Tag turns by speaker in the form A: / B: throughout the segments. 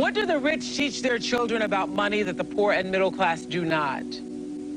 A: What do the rich teach their children about money that the poor and middle class do not?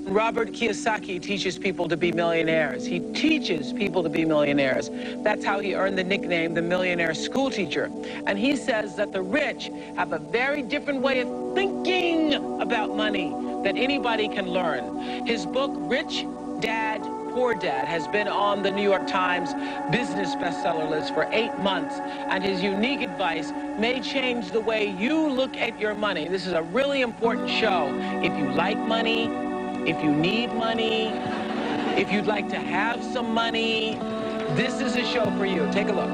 A: Robert Kiyosaki teaches people to be millionaires. He teaches people to be millionaires. That's how he earned the nickname, the millionaire school teacher. And he says that the rich have a very different way of thinking about money that anybody can learn. His book, Rich Dad, Poor Dad, has been on the New York Times business bestseller list for 8 months, and his unique advice may change the way you look at your money. This is a really important show. If you like money, if you need money, if you'd like to have some money, this is a show for you. Take a look.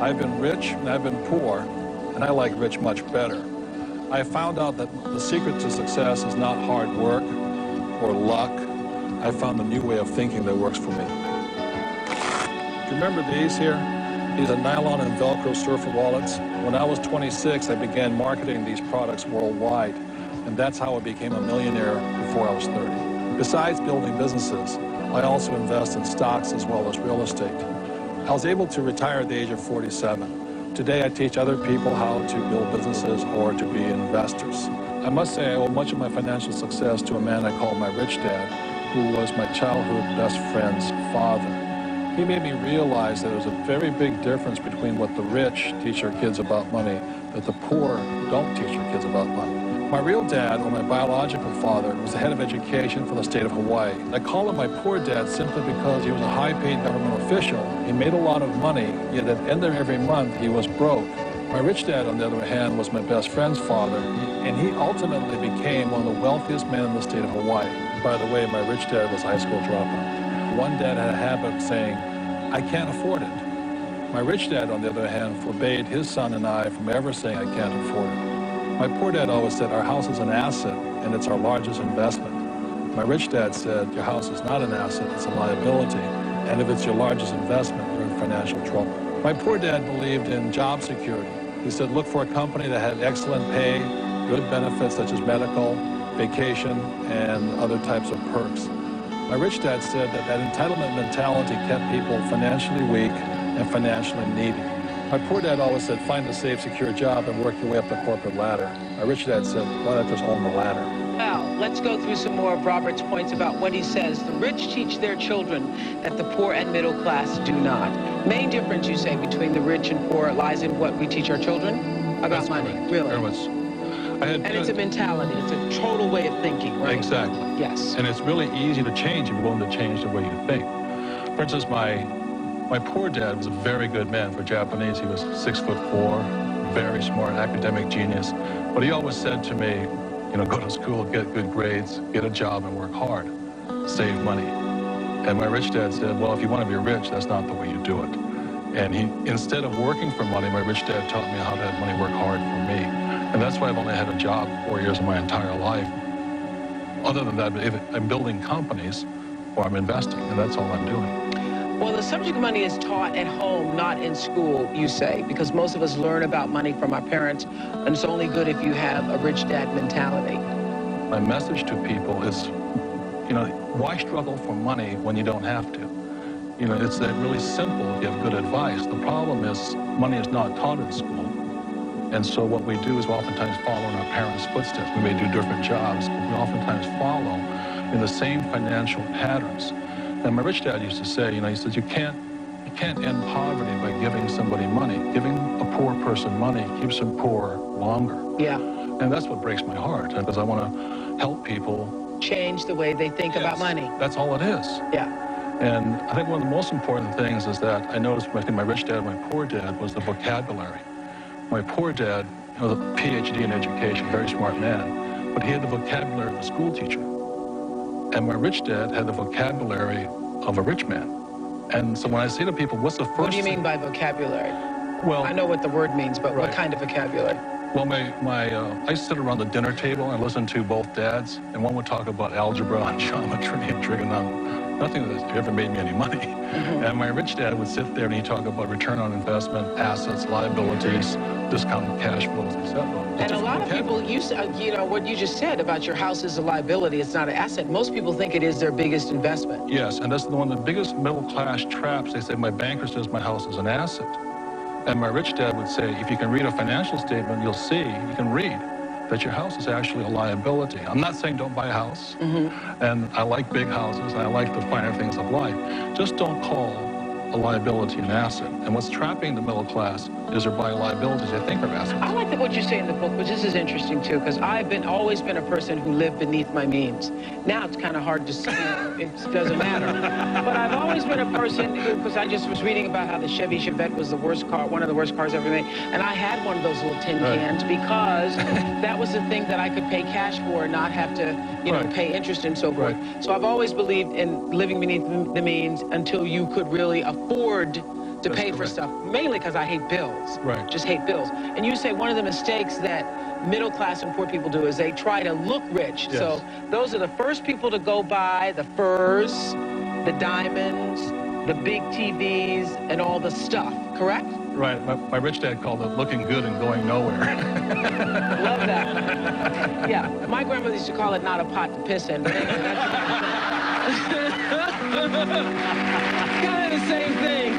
B: I've been rich and I've been poor, and I like rich much better. I found out that the secret to success is not hard work or luck. I found a new way of thinking that works for me. Do you remember these here? These are nylon and Velcro surfer wallets. When I was 26, I began marketing these products worldwide, and that's how I became a millionaire before I was 30. Besides building businesses, I also invest in stocks as well as real estate. I was able to retire at the age of 47. Today, I teach other people how to build businesses or to be investors. I must say I owe much of my financial success to a man I call my rich dad, who was my childhood best friend's father. He made me realize that there's a very big difference between what the rich teach their kids about money that the poor don't teach their kids about money. My real dad, or my biological father, was the head of education for the state of Hawaii. I call him my poor dad simply because he was a high-paid government official. He made a lot of money, yet at the end of every month he was broke. My rich dad, on the other hand, was my best friend's father, and he ultimately became one of the wealthiest men in the state of Hawaii. By the way, my rich dad was a high school dropout. One dad had a habit of saying, "I can't afford it." My rich dad, on the other hand, forbade his son and I from ever saying, "I can't afford it." My poor dad always said, "Our house is an asset, and it's our largest investment." My rich dad said, "Your house is not an asset, it's a liability, and if it's your largest investment, you're in financial trouble." My poor dad believed in job security. He said, look for a company that had excellent pay, good benefits such as medical, vacation, and other types of perks. My rich dad said that entitlement mentality kept people financially weak and financially needy. My poor dad always said, find a safe, secure job and work your way up the corporate ladder. My rich dad said, why not just own the ladder?
A: Well, let's go through some more of Robert's points about what he says. The rich teach their children that the poor and middle class do not. Main difference, you say, between the rich and poor lies in what we teach our children about
B: That's
A: money.
B: correct.
A: Really?
B: There was,
A: it's a mentality. It's a total way of thinking, right?
B: Exactly.
A: Yes.
B: And it's really easy to change if you're willing to change the way you think. For instance, my poor dad was a very good man. For Japanese, he was 6'4", very smart, academic genius. But he always said to me, you know, go to school, get good grades, get a job and work hard, save money. And my rich dad said, well, if you want to be rich, that's not the way you do it. And instead of working for money, my rich dad taught me how to have money work hard for me. And that's why I've only had a job 4 years of my entire life. Other than that, I'm building companies or I'm investing, and that's all I'm doing.
A: Well, the subject of money is taught at home, not in school, you say, because most of us learn about money from our parents, and it's only good if you have a rich dad mentality.
B: My message to people is, you know, why struggle for money when you don't have to? You know, it's that really simple if you have good advice. The problem is money is not taught in school, and so what we do is we oftentimes follow in our parents' footsteps. We may do different jobs, but we oftentimes follow in the same financial patterns. And my rich dad used to say, you know, he says, you can't end poverty by giving somebody money. Giving a poor person money keeps them poor longer.
A: Yeah.
B: And that's what breaks my heart, because I want to help people
A: change the way they think about money.
B: That's all it is.
A: Yeah.
B: And I think one of the most important things is that I noticed between my rich dad and my poor dad was the vocabulary. My poor dad was a PhD in education, very smart man, but he had the vocabulary of a school teacher. And my rich dad had the vocabulary of a rich man. And so when I say to people, what's the first
A: What do you mean by vocabulary?
B: Well,
A: I know what the word means, but what kind of vocabulary?
B: Well, I sit around the dinner table and listen to both dads, and one would talk about algebra and geometry and trigonometry. Nothing that ever made me any money. Mm-hmm. And my rich dad would sit there and he'd talk about return on investment, assets, liabilities, discounted cash flows, etc.
A: And a lot of people, you know, what you just said about your house is a liability, it's not an asset. Most people think it is their biggest investment.
B: Yes, and that's one of the biggest middle-class traps. They say, my banker says my house is an asset. And my rich dad would say, if you can read a financial statement, you can read that your house is actually a liability. I'm not saying don't buy a house, and I like big houses, and I like the finer things of life. Just don't call a liability an asset. And what's trapping the middle class is they're buying liabilities they think are assets.
A: I like what you say in the book, but this is interesting too, because I've always been a person who lived beneath my means. Now it's kind of hard to see. It doesn't matter. But I've always been a person who, because I just was reading about how the Chevy Chevette was the worst car, one of the worst cars ever made, and I had one of those little tin cans because that was the thing that I could pay cash for and not have to, pay interest and so forth. So I've always believed in living beneath the means until you could really afford to pay for stuff, mainly because I hate bills. Just hate bills. And you say one of the mistakes that middle class and poor people do is they try to look rich. So those are the first people to go buy the furs, the diamonds, the big TVs, and all the stuff, correct?
B: Right. My rich dad called it looking good and going nowhere.
A: Love that. Yeah. My grandmother used to call it not a pot to piss in, but anyway, that's kind of the same thing.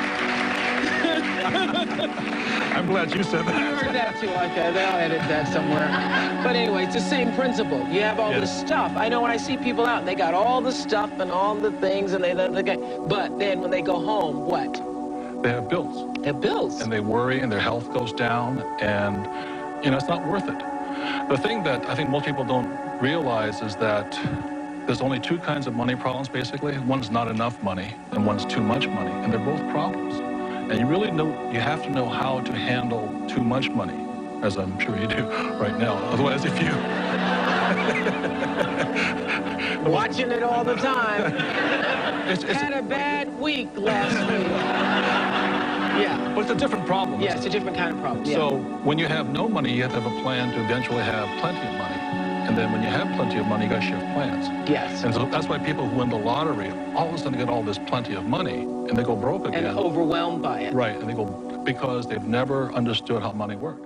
B: I'm glad you said that.
A: I heard that too. Okay, they'll edit that somewhere. But anyway, it's the same principle. You have all this stuff. I know when I see people out, they got all the stuff and all the things, and but then when they go home, what?
B: They have bills.
A: They have bills.
B: And they worry, and their health goes down, and it's not worth it. The thing that I think most people don't realize is that there's only two kinds of money problems, basically. One's not enough money, and one's too much money, and they're both problems. And you have to know how to handle too much money, as I'm sure you do right now. Otherwise, if you...
A: Watching it all the time. Had a bad week last week. Yeah.
B: But it's a different problem.
A: Yeah, it's a different kind of problem.
B: So when you have no money, you have to have a plan to eventually have plenty of money. And then when you have plenty of money, you got to shift plans.
A: Yes.
B: And so that's why people who win the lottery all of a sudden get all this plenty of money, and they go broke again.
A: And overwhelmed by it.
B: Right, and they go because they've never understood how money works.